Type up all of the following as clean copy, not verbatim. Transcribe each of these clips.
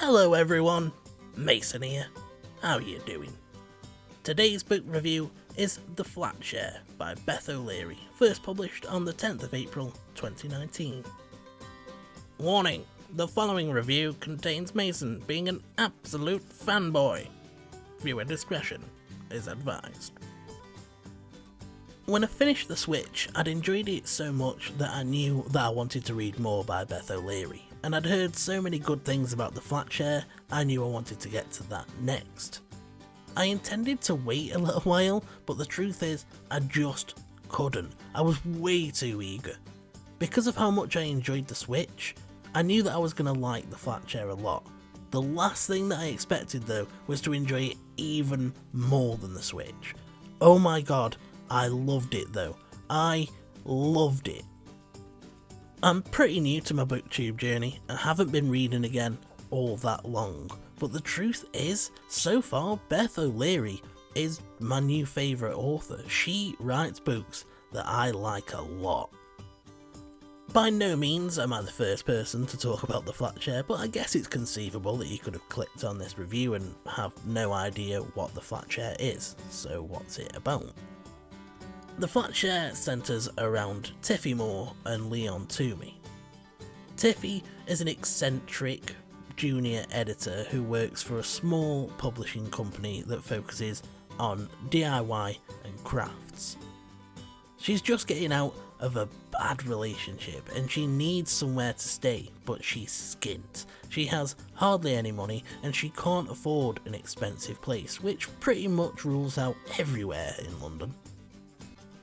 Hello everyone, Mason here. How are you doing? Today's book review is The Flatshare by Beth O'Leary, first published on the 10th of April 2019. Warning, the following review contains Mason being an absolute fanboy. Viewer discretion is advised. When I finished The Switch, I'd enjoyed it so much that I knew that I wanted to read more by Beth O'Leary, and I'd heard so many good things about The Flatshare, I knew I wanted to get to that next. I intended to wait a little while, but the truth is, I just couldn't. I was way too eager. Because of how much I enjoyed The Switch, I knew that I was going to like The Flatshare a lot. The last thing that I expected though was to enjoy it even more than The Switch. Oh my god, I loved it though. I loved it. I'm pretty new to my Booktube journey and haven't been reading again all that long, but the truth is, so far Beth O'Leary is my new favourite author. She writes books that I like a lot. By no means am I the first person to talk about The Flatshare, but I guess it's conceivable that you could have clicked on this review and have no idea what The Flatshare is, so what's it about? The Flatshare centres around Tiffy Moore and Leon Toomey. Tiffy is an eccentric junior editor who works for a small publishing company that focuses on DIY and crafts. She's just getting out of a bad relationship and she needs somewhere to stay, but she's skint. She has hardly any money and she can't afford an expensive place, which pretty much rules out everywhere in London.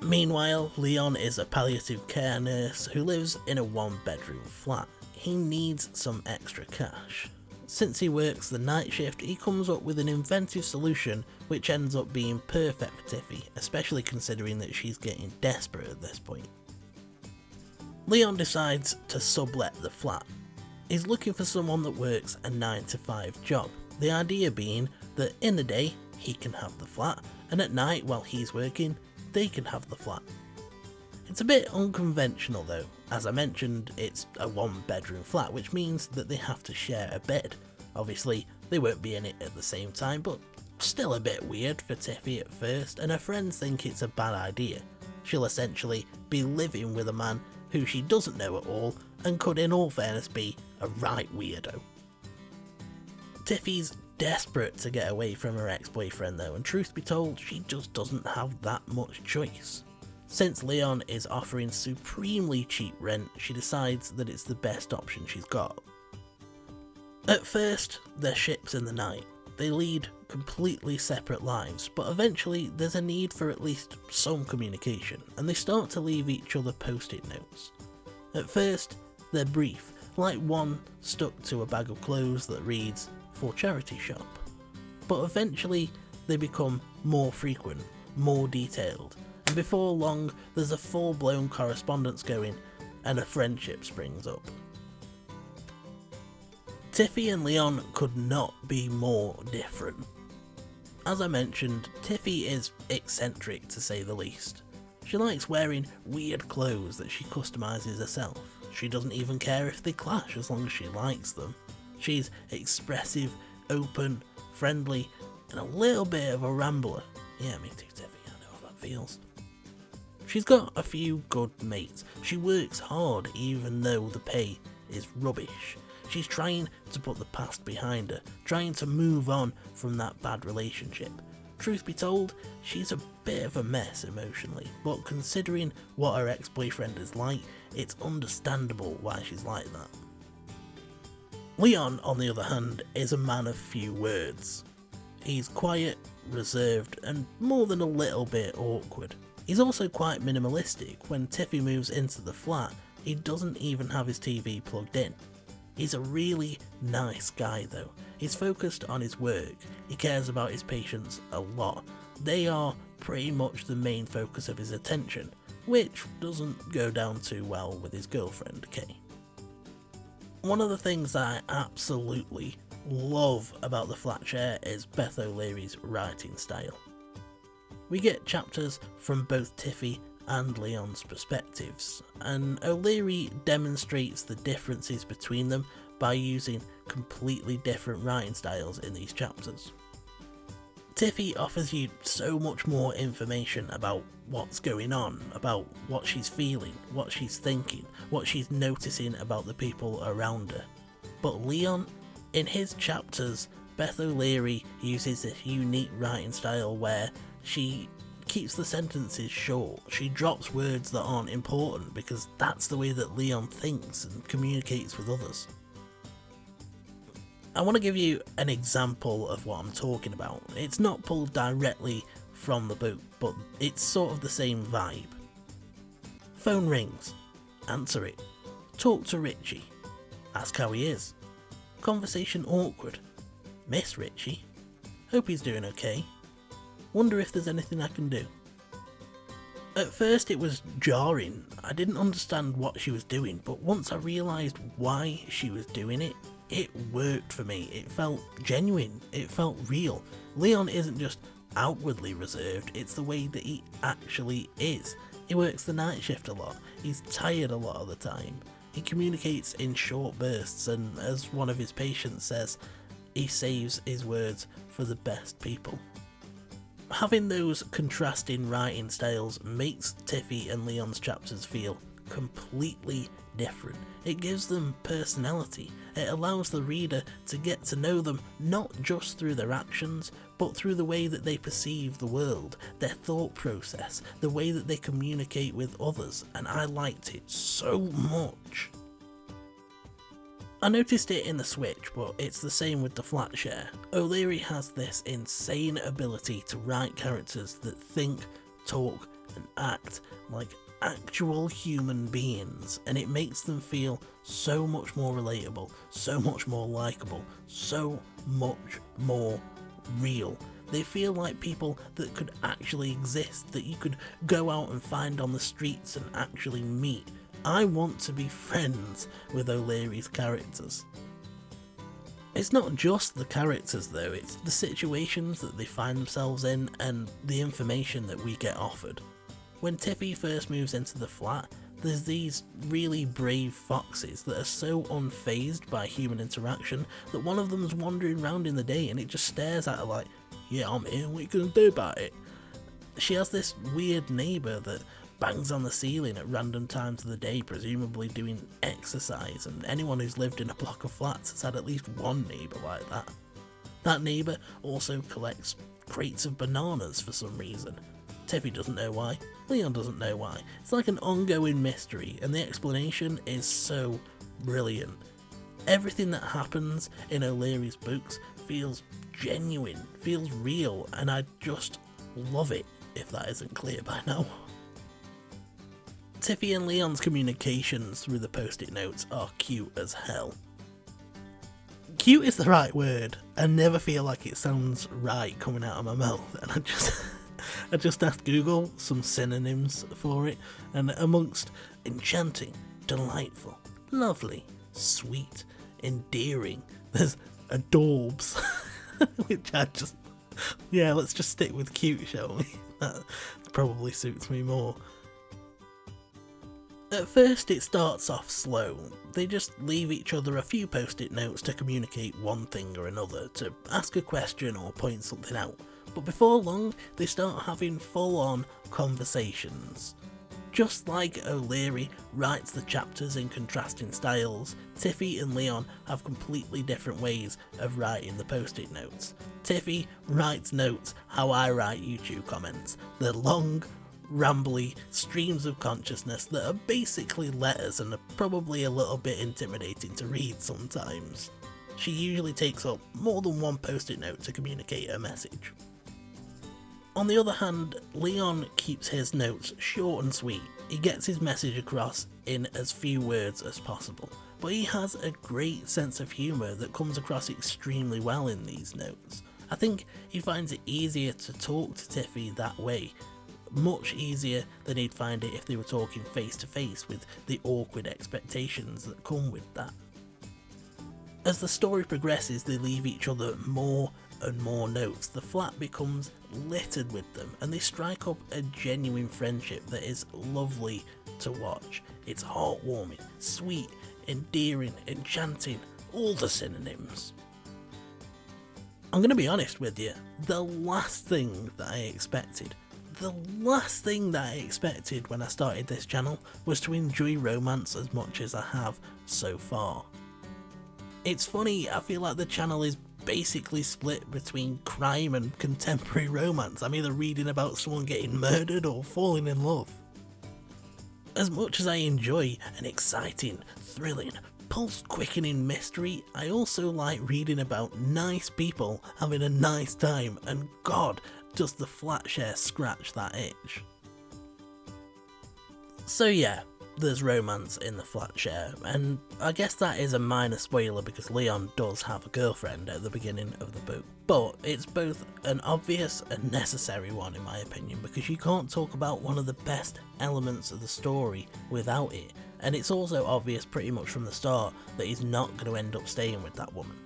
Meanwhile, Leon is a palliative care nurse who lives in a one-bedroom flat. He needs some extra cash. Since he works the night shift, he comes up with an inventive solution which ends up being perfect for Tiffy, especially considering that she's getting desperate at this point. Leon decides to sublet the flat. He's looking for someone that works a 9-to-5 job, the idea being that in the day he can have the flat, and at night while he's working, they can have the flat. It's a bit unconventional though. As I mentioned, it's a one-bedroom flat, which means that they have to share a bed. Obviously, they won't be in it at the same time, but still a bit weird for Tiffy at first, and her friends think it's a bad idea. She'll essentially be living with a man who she doesn't know at all, and could in all fairness be a right weirdo. Tiffy's desperate to get away from her ex-boyfriend though, and truth be told, she just doesn't have that much choice. Since Leon is offering supremely cheap rent, she decides that it's the best option she's got. At first, they're ships in the night. They lead completely separate lives, but eventually there's a need for at least some communication, and they start to leave each other post-it notes. At first, they're brief, like one stuck to a bag of clothes that reads, "For charity shop." But eventually, they become more frequent, more detailed, and before long, there's a full-blown correspondence going, and a friendship springs up. Tiffy and Leon could not be more different. As I mentioned, Tiffy is eccentric to say the least. She likes wearing weird clothes that she customises herself. She doesn't even care if they clash as long as she likes them. She's expressive, open, friendly, and a little bit of a rambler. Yeah, me too, Tiffy, I know how that feels. She's got a few good mates. She works hard even though the pay is rubbish. She's trying to put the past behind her, trying to move on from that bad relationship. Truth be told, she's a bit of a mess emotionally, but considering what her ex-boyfriend is like, it's understandable why she's like that. Leon, on the other hand, is a man of few words. He's quiet, reserved, and more than a little bit awkward. He's also quite minimalistic. When Tiffy moves into the flat, he doesn't even have his TV plugged in. He's a really nice guy though. He's focused on his work. He cares about his patients a lot. They are pretty much the main focus of his attention, which doesn't go down too well with his girlfriend, Kay. One of the things that I absolutely love about The Flatshare is Beth O'Leary's writing style. We get chapters from both Tiffy and Leon's perspectives, and O'Leary demonstrates the differences between them by using completely different writing styles in these chapters. Tiffy offers you so much more information about what's going on, about what she's feeling, what she's thinking, what she's noticing about the people around her. But Leon, in his chapters, Beth O'Leary uses this unique writing style where she keeps the sentences short. She drops words that aren't important because that's the way that Leon thinks and communicates with others. I want to give you an example of what I'm talking about. It's not pulled directly from the book, but it's sort of the same vibe. Phone rings. Answer it. Talk to Richie. Ask how he is. Conversation awkward. Miss Richie. Hope he's doing okay. Wonder if there's anything I can do. At first it was jarring. I didn't understand what she was doing, but once I realised why she was doing it, it worked for me. It felt genuine. It felt real. Leon isn't just outwardly reserved, it's the way that he actually is. He works the night shift a lot. He's tired a lot of the time. He communicates in short bursts, and as one of his patients says, he saves his words for the best people. Having those contrasting writing styles makes Tiffy and Leon's chapters feel completely different. It gives them personality. It allows the reader to get to know them not just through their actions, but through the way that they perceive the world, their thought process, the way that they communicate with others, and I liked it so much. I noticed it in the Switch, but it's the same with the Flatshare. O'Leary has this insane ability to write characters that think, talk, and act like actual human beings, and it makes them feel so much more relatable, so much more likeable, so much more real. They feel like people that could actually exist, that you could go out and find on the streets and actually meet. I want to be friends with O'Leary's characters. It's not just the characters though, it's the situations that they find themselves in and the information that we get offered. When Tiffy first moves into the flat, there's these really brave foxes that are so unfazed by human interaction that one of them's wandering around in the day and it just stares at her like, yeah, I'm here, what are you gonna do about it? She has this weird neighbour that bangs on the ceiling at random times of the day, presumably doing exercise, and anyone who's lived in a block of flats has had at least one neighbour like that. That neighbour also collects crates of bananas for some reason. Tiffy doesn't know why, Leon doesn't know why. It's like an ongoing mystery, and the explanation is so brilliant. Everything that happens in O'Leary's books feels genuine, feels real, and I just love it, if that isn't clear by now. Tiffy and Leon's communications through the post-it notes are cute as hell. Cute is the right word. I never feel like it sounds right coming out of my mouth, and I just asked Google some synonyms for it, and amongst enchanting, delightful, lovely, sweet, endearing, there's adorbs, which let's just stick with cute, shall we? That probably suits me more. At first it starts off slow. They just leave each other a few post-it notes to communicate one thing or another, to ask a question or point something out. But before long, they start having full-on conversations. Just like O'Leary writes the chapters in contrasting styles, Tiffy and Leon have completely different ways of writing the post-it notes. Tiffy writes notes how I write YouTube comments. They're long, rambly streams of consciousness that are basically letters and are probably a little bit intimidating to read sometimes. She usually takes up more than one post-it note to communicate her message. On the other hand, Leon keeps his notes short and sweet. He gets his message across in as few words as possible, but he has a great sense of humour that comes across extremely well in these notes. I think he finds it easier to talk to Tiffy that way, much easier than he'd find it if they were talking face to face with the awkward expectations that come with that. As the story progresses, they leave each other more and more notes. The flat becomes littered with them, and they strike up a genuine friendship that is lovely to watch. It's heartwarming, sweet, endearing, enchanting, all the synonyms. I'm going to be honest with you, the last thing that I expected when I started this channel was to enjoy romance as much as I have so far. It's funny, I feel like the channel is basically split between crime and contemporary romance. I'm either reading about someone getting murdered or falling in love. As much as I enjoy an exciting, thrilling, pulse-quickening mystery, I also like reading about nice people having a nice time, and God, does the Flatshare scratch that itch. So yeah, there's romance in the Flatshare, and I guess that is a minor spoiler because Leon does have a girlfriend at the beginning of the book, but it's both an obvious and necessary one in my opinion, because you can't talk about one of the best elements of the story without it, and it's also obvious pretty much from the start that he's not going to end up staying with that woman.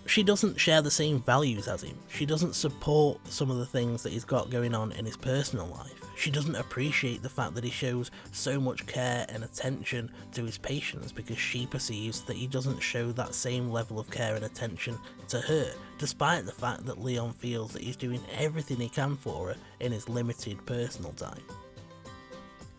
She doesn't share the same values as him, she doesn't support some of the things that he's got going on in his personal life, she doesn't appreciate the fact that he shows so much care and attention to his patients because she perceives that he doesn't show that same level of care and attention to her, despite the fact that Leon feels that he's doing everything he can for her in his limited personal time.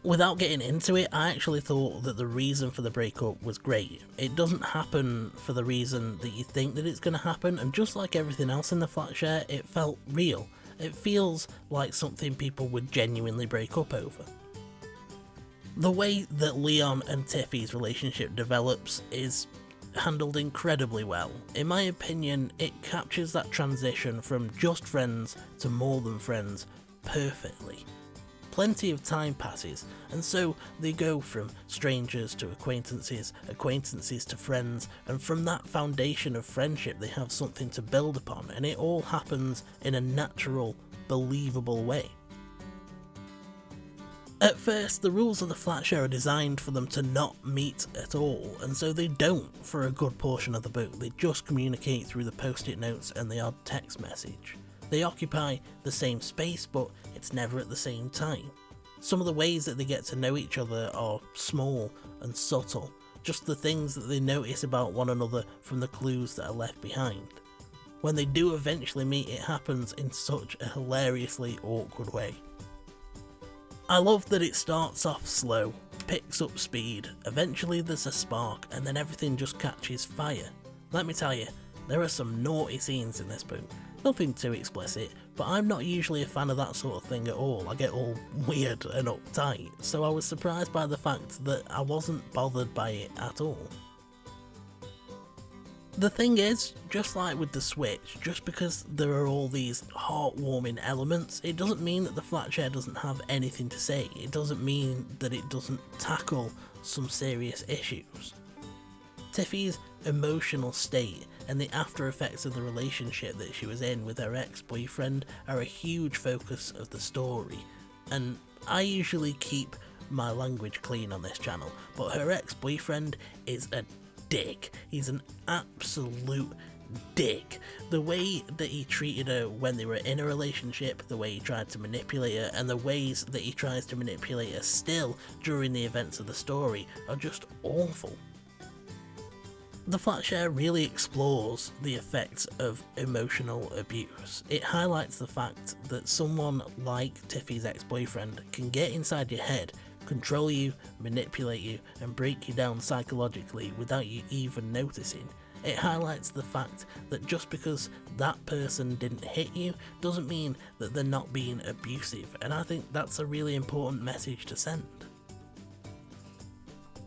Without getting into it, I actually thought that the reason for the breakup was great. It doesn't happen for the reason that you think that it's going to happen, and just like everything else in the Flatshare, it felt real. It feels like something people would genuinely break up over. The way that Leon and Tiffy's relationship develops is handled incredibly well. In my opinion, it captures that transition from just friends to more than friends perfectly. Plenty of time passes, and so they go from strangers to acquaintances, acquaintances to friends, and from that foundation of friendship they have something to build upon, and it all happens in a natural, believable way. At first, the rules of the Flatshare are designed for them to not meet at all, and so they don't for a good portion of the book. They just communicate through the post-it notes and the odd text message. They occupy the same space, but it's never at the same time. Some of the ways that they get to know each other are small and subtle, just the things that they notice about one another from the clues that are left behind. When they do eventually meet, it happens in such a hilariously awkward way. I love that it starts off slow, picks up speed, eventually there's a spark, and then everything just catches fire. Let me tell you, there are some naughty scenes in this book. Nothing too explicit, but I'm not usually a fan of that sort of thing at all. I get all weird and uptight, so I was surprised by the fact that I wasn't bothered by it at all. The thing is, just like with the Switch, just because there are all these heartwarming elements, it doesn't mean that the Flatshare doesn't have anything to say. It doesn't mean that it doesn't tackle some serious issues. Tiffy's emotional state and the after effects of the relationship that she was in with her ex-boyfriend are a huge focus of the story, and I usually keep my language clean on this channel, but her ex-boyfriend is a dick. He's an absolute dick. The way that he treated her when they were in a relationship, the way he tried to manipulate her, and the ways that he tries to manipulate her still during the events of the story are just awful. The Flatshare really explores the effects of emotional abuse. It highlights the fact that someone like Tiffy's ex-boyfriend can get inside your head, control you, manipulate you, and break you down psychologically without you even noticing. It highlights the fact that just because that person didn't hit you doesn't mean that they're not being abusive, and I think that's a really important message to send.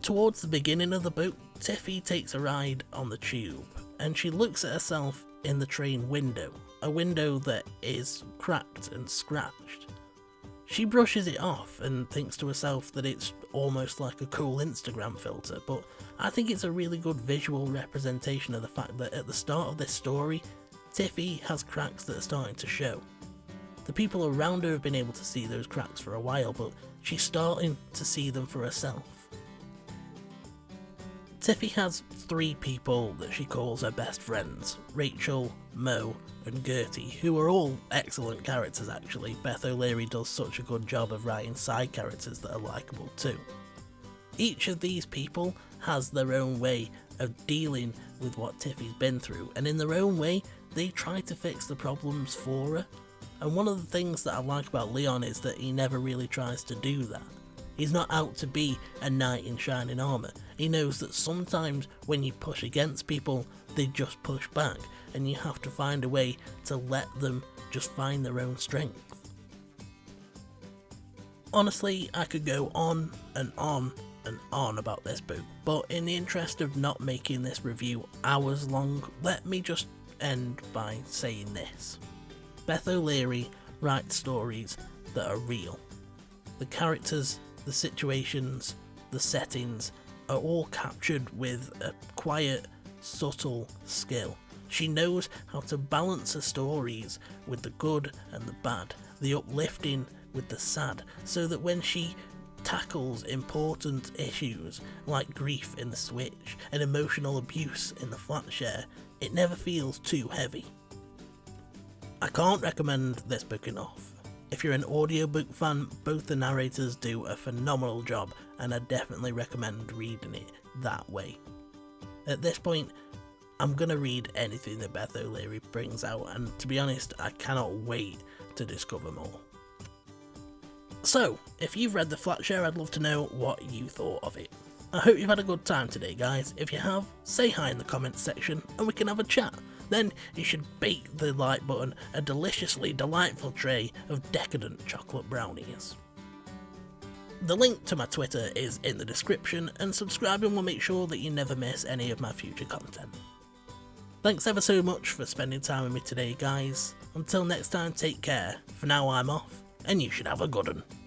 Towards the beginning of the book, Tiffy takes a ride on the tube, and she looks at herself in the train window, a window that is cracked and scratched. She brushes it off and thinks to herself that it's almost like a cool Instagram filter, but I think it's a really good visual representation of the fact that at the start of this story, Tiffy has cracks that are starting to show. The people around her have been able to see those cracks for a while, but she's starting to see them for herself. Tiffy has 3 people that she calls her best friends, Rachel, Mo and Gertie, who are all excellent characters actually. Beth O'Leary does such a good job of writing side characters that are likeable too. Each of these people has their own way of dealing with what Tiffy's been through, and in their own way, they try to fix the problems for her. And one of the things that I like about Leon is that he never really tries to do that. He's not out to be a knight in shining armour. He knows that sometimes when you push against people, they just push back, and you have to find a way to let them just find their own strength. Honestly, I could go on and on and on about this book, but in the interest of not making this review hours long, let me just end by saying this. Beth O'Leary writes stories that are real. The characters, the situations, the settings are all captured with a quiet, subtle skill. She knows how to balance her stories with the good and the bad, the uplifting with the sad, so that when she tackles important issues like grief in the Switch and emotional abuse in the Flatshare, it never feels too heavy. I can't recommend this book enough. If you're an audiobook fan, both the narrators do a phenomenal job, and I definitely recommend reading it that way. At this point, I'm gonna read anything that Beth O'Leary brings out, and to be honest, I cannot wait to discover more. So, if you've read the Flatshare, I'd love to know what you thought of it. I hope you've had a good time today, guys. If you have, say hi in the comments section and we can have a chat. Then you should bake the like button a deliciously delightful tray of decadent chocolate brownies. The link to my Twitter is in the description, and subscribing will make sure that you never miss any of my future content. Thanks ever so much for spending time with me today, guys. Until next time, take care. For now, I'm off, and you should have a good one.